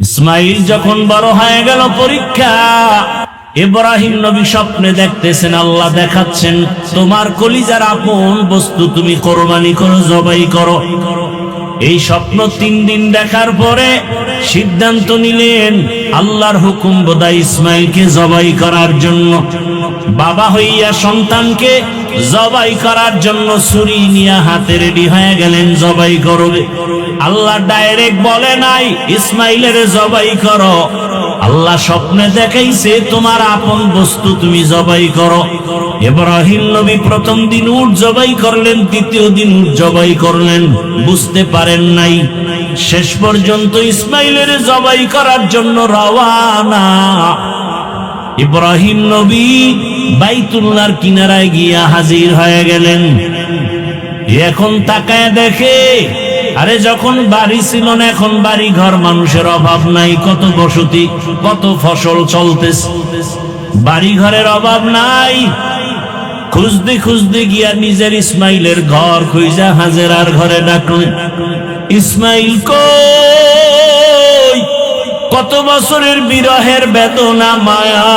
ইসমাইল যখন বড় হয়ে গেল, পরীক্ষা। ইব্রাহিম নবী স্বপ্নে দেখতেছেন, আল্লাহ দেখাচ্ছেন তোমার কলিজার আপন বস্তু তুমি কোরবানি করো, জবাই করো। এই স্বপ্ন 3 দিন দেখার পরে সিদ্ধান্ত নিলেন আল্লাহর হুকুম বোধহয় ইসমাইলকে জবাই করার জন্য। বাবা হইয়া সন্তানকে জবাই করার জন্য ছুরি নিয়ে হাতে রেডি হয়ে গেলেন, জবাই করবে। আল্লাহ ডাইরেক্ট বলে নাই ইসমাইলের জবাই করো, আল্লাহ স্বপ্নে দেখাইছে তোমার আপন বস্তু তুমি জবাই করো। ইব্রাহিম নবী প্রথম দিন উট জবাই করলেন, দ্বিতীয় দিন উট জবাই করলেন, বুঝতে পারেন নাই। শেষ পর্যন্ত ইসমাইলের জবাই করার জন্য রওয়ানা। ইব্রাহিম নবী বাইতুল্লাহর কিনারায় গিয়া হাজির হয়ে গেলেন। এখন তাকায় দেখে, আরে যখন বাড়ি ছিল না, এখন বাড়ি ঘর, মানুষের অভাব নাই, কত বসতি, কত ফসল চলতেছে, বাড়ি ঘরের অভাব নাই। খুঁজতে খুঁজতে গিয়া নিজের ইসমাইলের ঘর খুঁজা হাজেরার ঘরে ডাকলেন, ইসমাইল কই? কত বছরের বিরহের বেদনা মায়া,